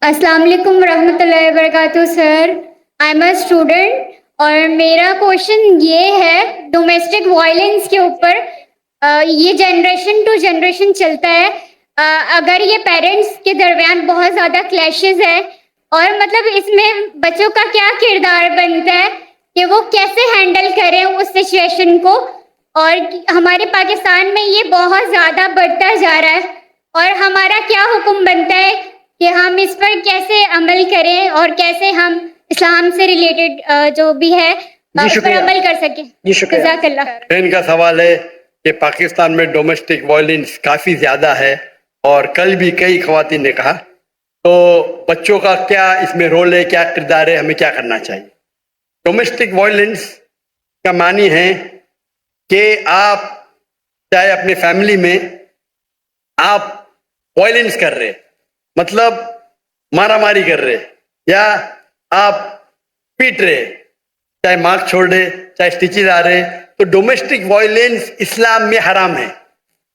السلام علیکم ورحمۃ اللہ وبرکاتہ سر. آئی ایم اے اسٹوڈنٹ اور میرا کوشچن یہ ہے ڈومیسٹک وائلنس کے اوپر. یہ جنریشن ٹو جنریشن چلتا ہے. اگر یہ پیرنٹس کے درمیان بہت زیادہ کلیشز ہے اور مطلب اس میں بچوں کا کیا کردار بنتا ہے کہ وہ کیسے ہینڈل کریں اس سچویشن کو. اور ہمارے پاکستان میں یہ بہت زیادہ بڑھتا جا رہا ہے اور ہمارا کیا حکم بنتا ہے کہ ہم اس پر کیسے عمل کریں اور کیسے ہم اسلام سے ریلیٹڈ جو بھی ہے اس پر عمل کر سکیں. جزاک اللہ. ان کا سوال ہے کہ پاکستان میں ڈومیسٹک وائلنس کافی زیادہ ہے اور کل بھی کئی خواتین نے کہا تو بچوں کا کیا اس میں رول ہے, کیا کردار ہے, ہمیں کیا کرنا چاہیے. ڈومیسٹک وائلنس کا معنی ہے کہ آپ چاہے اپنے فیملی میں آپ وائلنس کر رہے, مطلب مارا ماری کر رہے یا آپ پیٹ رہے, چاہے مارک چھوڑ رہے چاہے اسٹیچز آ رہے, تو ڈومیسٹک وائلنس اسلام میں حرام ہے.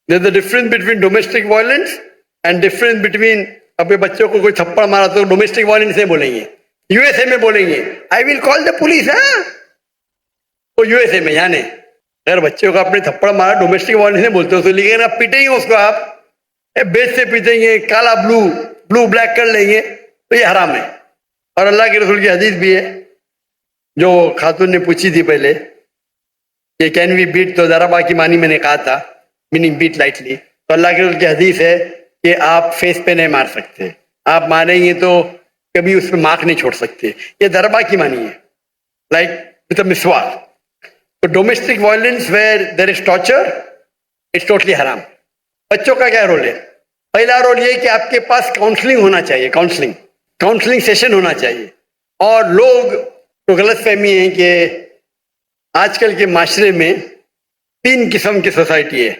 There is a difference between domestic violence and difference between اپنے بچوں کو کوئی تھپڑ مارا تو ڈومیسٹک وائلنس نہیں بولیں گے, یو ایس اے میں بولیں گے آئی ول کال دا پولیس. ہاں وہ یو ایس اے میں یہاں نہیں. اگر بچوں کو اپنے تھپڑ مارا ڈومیسٹک وائلنس نہیں بولتے اس لیکن آپ پیٹیں گے اس کو, آپ بیچ سے پیٹیں گے, کالا بلو بلیک کر لیں گے تو یہ حرام ہے. اور اللہ کے رسول کی حدیث بھی ہے جو خاتون نے پوچھی تھی پہلے کہ کین وی بیٹ, تو ضربہ کی معنی میں نے کہا تھا میننگ بیٹ لائٹلی, تو اللہ کے رسول کی حدیث ہے کہ آپ فیس پہ نہیں مار سکتے, آپ ماریں گے تو کبھی اس پہ مارک نہیں چھوڑ سکتے. یہ ضربہ کی معنی ہے لائک وتھ اے مسواک. تو domestic violence where there is torture it's totally حرام. بچوں کا کیا رول ہے؟ پہلا رول یہ کہ آپ کے پاس کاؤنسلنگ ہونا چاہیے, کاؤنسلنگ سیشن ہونا چاہیے. اور لوگ تو غلط فہمی ہے کہ آج کل کے معاشرے میں 3 قسم کی سوسائٹی ہے.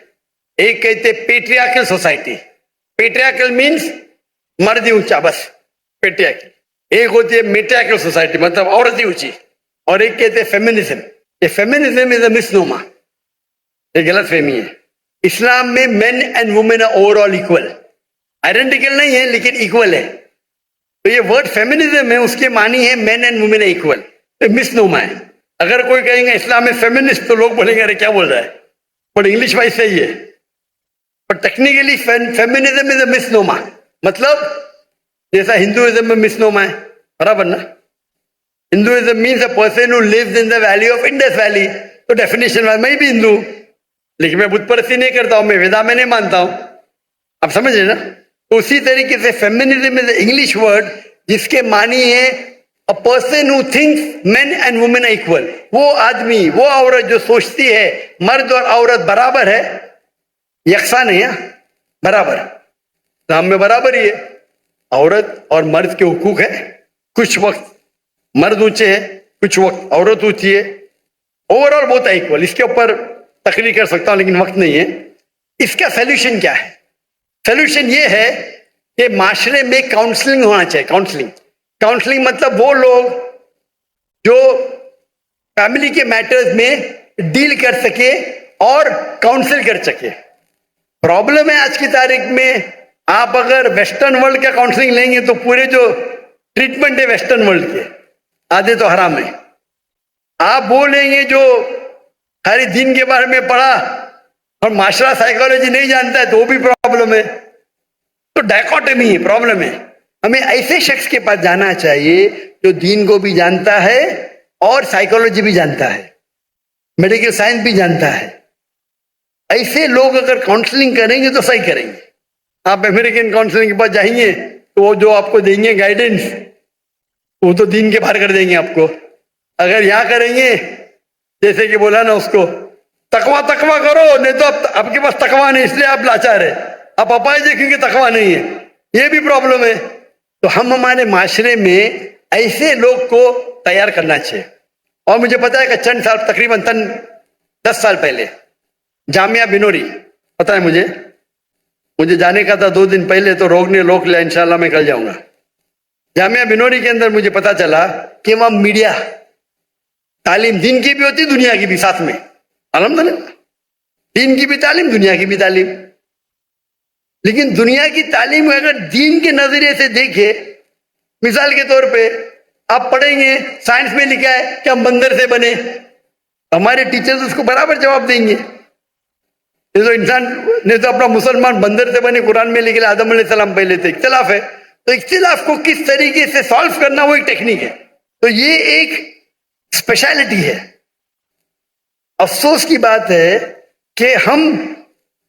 ایک کہتے پیٹریارکل سوسائٹی, پیٹریارکل مینس مرد ہی اونچا, بس پیٹریارکل. ایک ہوتی ہے میٹریارکل سوسائٹی, مطلب عورت ہی اونچی. اور ایک کہتے فیمنزم. یہ فیمنزم از اے مسنوما, یہ غلط فہمی ہے. اسلام میں men and women overall equal, identical نہیں ہے لیکن ایکول ہے. تو یہ ورڈ فیمنزم ہے, اس کے معنی ہے مین اینڈ وومن ایکول, تو مسنوما ہے. اگر کوئی کہیں گے اسلام میں فیمنسٹ تو لوگ بولیں گے ارے کیا بول رہا ہے, بٹ انگلش وائز صحیح ہے. بٹ ٹیکنیکلی فیمنزم از اے مسنوما, مطلب جیسا ہندوازم میں مسنوما ہے, برابر نا. Hinduism means a person who leaves in the valley of Indus valley. تو ڈیفینیشن میں بھی ہندو ہوں لیکن میں بت پرستی نہیں کرتا ہوں, میں ویدا میں نہیں مانتا ہوں. آپ سمجھ رہے نا. تو اسی طریقے سے feminism is A English word جس کے معنی ہے a person who thinks men and women are equal. وہ آدمی, وہ عورت جو سوچتی ہے مرد اور عورت برابر ہے, یکساں نہیں ہے, برابر. اسلام میں برابر ہی ہے, عورت اور مرد کے حقوق ہے. کچھ وقت مرد اونچے ہے, کچھ وقت عورت اونچی ہے, اوور آل بہت ایکول. اس کے اوپر تقریر کر سکتا ہوں لیکن وقت نہیں ہے. اس کا سیلوشن کیا ہے؟ سیلوشن یہ ہے کہ معاشرے میں کاؤنسلنگ ہونا چاہیے. کاؤنسلنگ مطلب وہ لوگ جو فیملی کے میٹرز میں ڈیل کر سکے اور کاؤنسل کر سکے. پرابلم ہے آج کی تاریخ میں, آپ اگر ویسٹرن ورلڈ کا کاؤنسلنگ لیں گے تو پورے جو ٹریٹمنٹ ہے ویسٹرن ورلڈ کے آدھے تو حرام ہے. آپ وہ لیں گے جو خالی دین کے بارے میں پڑھا اور معاشرہ سائیکالوجی نہیں جانتا ہے تو وہ بھی پرابلم ہے. تو ڈائکوٹمی ہے, پرابلم ہے. ہمیں ایسے شخص کے پاس جانا چاہیے جو دین کو بھی جانتا ہے اور سائیکالوجی بھی جانتا ہے, میڈیکل سائنس بھی جانتا ہے. ایسے لوگ اگر کاؤنسلنگ کریں گے تو صحیح کریں گے. آپ امریکن کاؤنسلنگ کے پاس جائیں گے تو وہ جو آپ کو دیں گے گائیڈنس وہ تو دین کے باہر کر دیں گے آپ کو. اگر یہاں کریں گے جیسے کہ بولا نا اس کو تقوی کرو, نہیں تو آپ کے پاس تقوی نہیں اس لیے آپ لاچار ہے, آپ اپائے دیکھیں گے تقوی نہیں ہے, یہ بھی پرابلم ہے. تو ہم ہمارے معاشرے میں ایسے لوگ کو تیار کرنا چاہیے. اور مجھے پتا ہے کہ چند سال تقریباً 10 سال پہلے جامعہ بنوری, پتا ہے مجھے جانے کا تھا 2 دن پہلے تو روگ نے روک لیا, انشاءاللہ میں کل جاؤں گا. جامعہ بنوری کے اندر مجھے پتا چلا کہ وہاں میڈیا, تعلیم دین کی بھی ہوتی دنیا کی بھی ساتھ میں, الحمدللہ دین کی بھی تعلیم دنیا کی بھی تعلیم. لیکن دنیا کی تعلیم اگر دین کے نظریے سے دیکھے مثال کے طور پہ آپ پڑھیں گے سائنس میں لکھا ہے کہ ہم بندر سے بنے, ہمارے ٹیچرز اس کو برابر جواب دیں گے. یہ تو انسان نے تو اپنا مسلمان بندر سے بنے قرآن میں لکھ لیا, آدم علیہ السلام پہلے تھے. اختلاف ہے, تو اختلاف کو کس طریقے سے سالو کرنا وہ ایک ٹیکنیک ہے. تو یہ ایک اسپیشلٹی ہے. افسوس کی بات ہے کہ ہم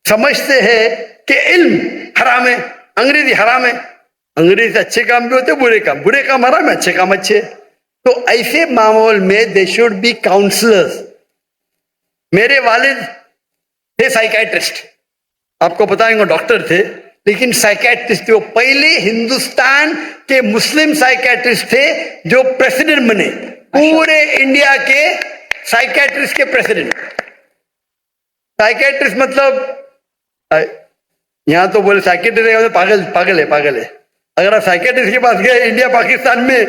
سمجھتے ہیں کہ علم حرام ہے, انگریزی حرام ہے. انگریزی سے اچھے کام بھی ہوتے, برے کام حرام ہے, اچھے کام اچھے. تو ایسے ماحول میں دے شوڈ بی کاؤنسلرز. میرے والد تھے سائیکیٹرسٹ, آپ کو بتائیں گے ڈاکٹر تھے لیکن سائیکیٹرسٹ تھے. وہ پہلے ہندوستان کے مسلم سائیکیٹرسٹ تھے جو پریزیڈنٹ بنے, پورے انڈیا کے سائیکیٹرسٹ کے پریزیڈنٹ. سائیکیٹرسٹ مطلب یہاں تو بولے سائیکیٹرسٹ پاگل ہے. اگر آپ سائیکیٹرسٹ کے پاس گئے انڈیا پاکستان میں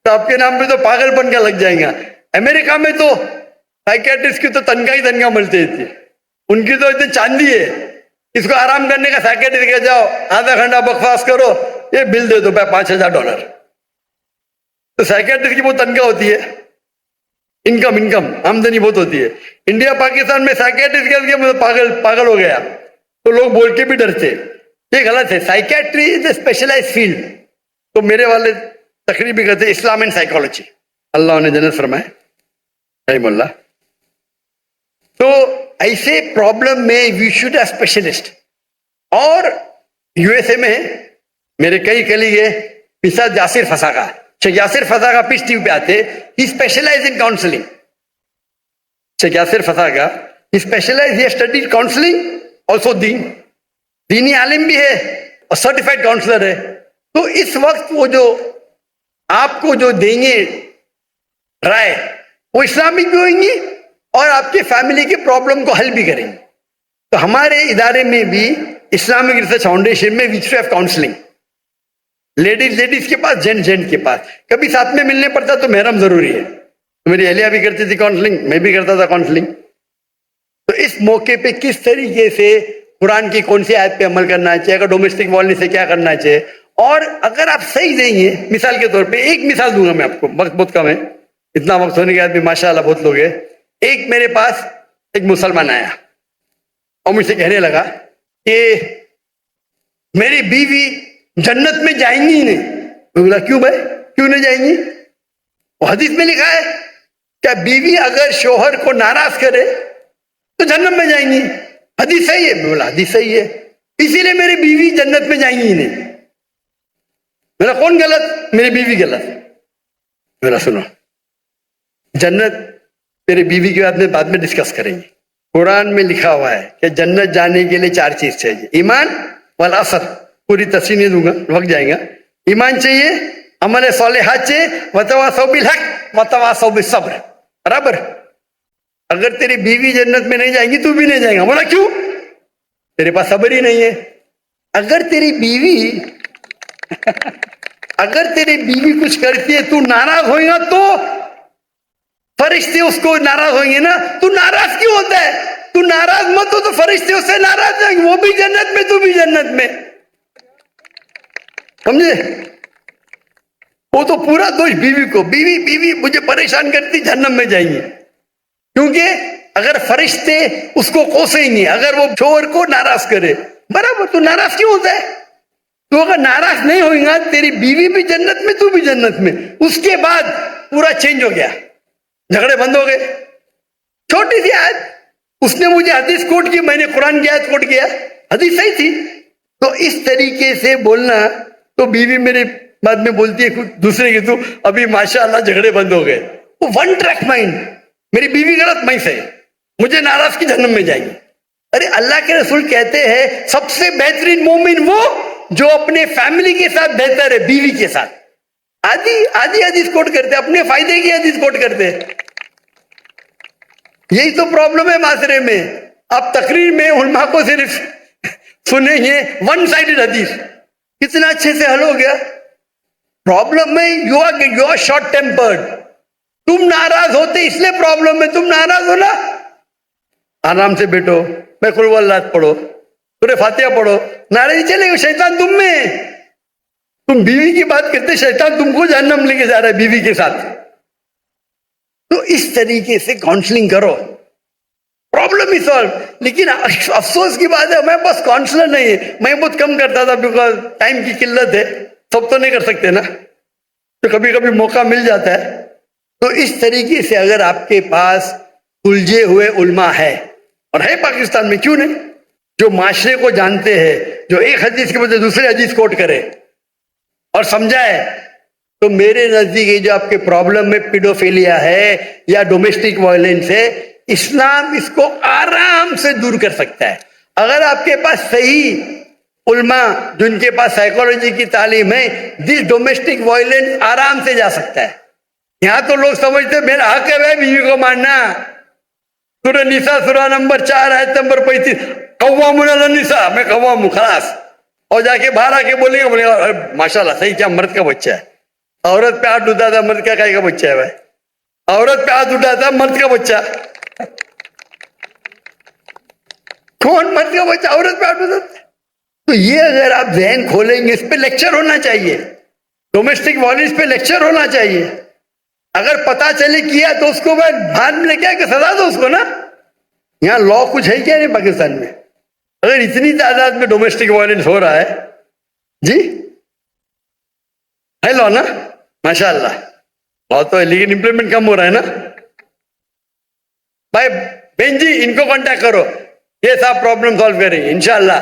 تو آپ کے نام پہ تو پاگل بن کا لگ جائیں گا. امریکہ میں تو سائیکیٹرسٹ کی تو تنخواہ ملتی تھی, ان کی تو اتنی چاندی ہے. اس کو آرام کرنے کا سائیکیٹرسٹ کے جاؤ, آدھا گھنٹہ بکواس کرو, یہ بل دے دو $5,000. تو سائیکیٹرسٹ کی بہت تنخواہ ہوتی ہے, انکم آمدنی بہت ہوتی ہے. انڈیا پاکستان میں سائیکیٹرسٹ کے پاگل ہو گیا تو لوگ بول کے بھی ڈرتے. یہ غلط ہے. سائیکیٹری از اے اسپیشلائز فیلڈ. تو میرے والے تقریر بھی کرتے اسلام اینڈ سائیکالوجی, اللہ انہیں جنت فرمائے, رحم اللہ. تو ایسے پرابلم میں وی شوڈ اے اسپیشلسٹ. اور یو ایس اے میں میرے کئی کلیگ ہیں, مثال یاسر فساقہ, شیخ یاسر فساقہ پیس ٹی وی پہ آتے, ہی specialize in counselling. Sheikh Yasir فساقہ he specialize, he studied counselling also دینی عالم بھی ہے اور سرٹیفائڈ کاؤنسلر ہے. تو اس وقت وہ جو آپ کو جو دیں گے رائے وہ اسلامک بھی ہوئیں گی اور آپ کے فیملی کے پرابلم کو حل بھی کریں گے. تو ہمارے ادارے میں بھی اسلامک ریسرچ فاؤنڈیشن میں وی ہیو کاؤنسلنگ, لیڈیز کے پاس, جینٹ کے پاس. کبھی ساتھ میں ملنے پڑتا تو محرم ضروری ہے. میری اہلیہ بھی کرتی تھی کاؤنسلنگ, میں بھی کرتا تھا کاؤنسلنگ. تو اس موقع پہ کس طریقے سے قرآن کی کون سی آیت پہ عمل کرنا چاہیے, اگر ڈومیسٹک وائلنس سے کیا کرنا چاہیے. اور اگر آپ صحیح دیں گے, مثال کے طور پہ ایک مثال دوں گا میں آپ کو, وقت بہت کم ہے, اتنا وقت ہونے کے بعد بھی ماشاء اللہ بہت لوگ ہیں. ایک میرے پاس ایک مسلمان آیا اور مجھ سے کہنے لگا کہ میری بیوی جنت میں جائیں گی ہی نہیں. میں بولا کیوں بھائی, کیوں نہیں جائیں گی؟ وہ حدیث میں لکھا ہے کہ بیوی اگر شوہر کو ناراض کرے تو جنت میں جائیں گی. حدیث صحیح ہے. میں بولا حدیث صحیح ہے, اسی لیے میری بیوی جنت میں جائیں گی ہی نہیں. میرا کون غلط؟ میری بیوی غلط. میرا سنو, جنت میری بیوی کے بعد میں ڈسکس کریں گے. قرآن میں لکھا ہوا ہے کہ جنت جانے کے لیے 4 چیز چاہیے. ایمان والعصر, پوری تفصیل نہیں دوں گا, وقت جائے گا. ایمان چاہیے, عمل صالحات چاہیے, وتواصوا بالحق وتواصوا بالصبر. برابر. اگر تیری بیوی جنت میں نہیں جائیں گی تو بھی نہیں جائے گا. بولا کیوں؟ تیرے پاس صبر ہی نہیں ہے. اگر تیری بیوی کچھ کرتی ہے تو ناراض ہوئے گا تو فرشتے اس کو ناراض ہوئیں گے نا. تو ناراض کیوں ہوتا ہے؟ تو ناراض مت ہو تو فرشتے اس سے ناراض ہیں, وہ بھی جنت میں تو بھی جنت میں. سمجھے؟ وہ تو پورا دوش بیوی کو, بیوی مجھے پریشان کرتی, جہنم میں جائیں گی. کیونکہ اگر فرشتے اس کو کوسیں گے, اگر وہ شوہر کو ناراض کرے, برابر. تو ناراض کیوں ہوتا ہے؟ تو اگر ناراض نہیں ہوئیں گا, تیری بیوی بھی جنت میں تو بھی جنت میں. اس کے بعد پورا چینج ہو گیا, جھگڑے بند ہو گئے. چھوٹی سی آیت, اس نے مجھے حدیث کوٹ کی, میں نے قرآن کی آیت کوٹ کیا, حدیث صحیح تھی. تو اس طریقے سے بولنا. تو بیوی میرے بعد میں بولتی ہے کچھ دوسرے کی, تو ابھی ماشاءاللہ جھگڑے بند ہو گئے. وہ ون ٹریک مائنڈ, میری بیوی غلط, میں صحیح, مجھے ناراض کی جہنم میں جائیں گی. ارے اللہ کے رسول کہتے ہیں سب سے بہترین مومن وہ جو اپنے فیملی کے ساتھ بہتر ہے, بیوی کے ساتھ. آدھی حدیث کوٹ کرتے, اپنے فائدے کی حدیث کوٹ کرتے. یہی تو پرابلم ہے معاشرے میں. آپ تقریر میں علماء کو صرف سنیں گے ون سائیڈڈ حدیث, کتنا اچھے سے حل ہو گیا. پرابلم میں یو آر شارٹ ٹیمپرڈ. تم ناراض ہوتے اس لیے پرابلم ہے. تم ناراض ہو نا, آرام سے بیٹھو, میں قل واللہ پڑھو, سورہ فاتحہ پڑھو, ناراضی چلے گا, شیطان تم میں. تم بیوی کی بات کرتے شیطان تم کو جہنم لے کے جا رہا ہے بیوی کے ساتھ. تو اس طریقے سے کاؤنسلنگ کرو, پرابلم ہی سالو. لیکن افسوس کی بات ہے میں بس کاؤنسلر نہیں ہے, میں بہت کم کرتا تھا بیکاز ٹائم کی قلت ہے, سب تو نہیں کر سکتے نا, تو کبھی کبھی موقع مل جاتا ہے. تو اس طریقے سے اگر آپ کے پاس الجھے ہوئے علماء ہے, اور ہے پاکستان میں, کیوں نہیں, جو معاشرے کو جانتے ہیں, جو ایک حدیث کے بدلے دوسرے حدیث کوٹ کرے اور سمجھائے, تو میرے نزدیک یہ جو آپ کے پرابلم میں پیڈوفیلیا ہے یا ڈومیسٹک وائلنس ہے, اسلام اس کو آرام سے دور کر سکتا ہے. اگر آپ کے پاس صحیح علماء جن کے پاس سائیکولوجی کی تعلیم ہے, دس ڈومیسٹک وائلنس آرام سے جا سکتا ہے. یہاں تو لوگ سمجھتے میرا حق ہے بیوی کو مارنا. سورہ نساء سورہ نمبر 4 آیت نمبر 35, قوامون علی النساء, میں قوام ہوں خلاص. اور جا کے باہر آ کے بولے گا ماشاء اللہ صحیح, کیا مرد کا بچہ ہے. عورت پہ ہاتھ اٹھاتا ہے, مرد کا کائے کا بچہ ہے بھائی. عورت پہ ہاتھ اٹھاتا ہے, مرد کا بچہ. کون مرد کا بچہ عورت پہ ہاتھ اٹھاتا ہے؟ تو یہ اگر آپ ذہن کھولیں گے, اس پہ لیکچر ہونا چاہیے, ڈومیسٹک وائلنس پہ لیکچر ہونا چاہیے. اگر پتا چلے کیا تو اس کو بھان میں کیا کہ سزا دو اس کو نا. یہاں لا کچھ ہے کیا نہیں پاکستان میں؟ اگر اتنی تعداد میں ڈومیسٹک وائلنس ہو رہا ہے, جی ہے لا نا, ماشاء اللہ لا تو ہے, لیکن امپلیمنٹ کم ہو رہا ہے نا. بھائی بہن جی ان کو کانٹیکٹ کرو, یہ سب پرابلم سالو کریں گے انشاءاللہ.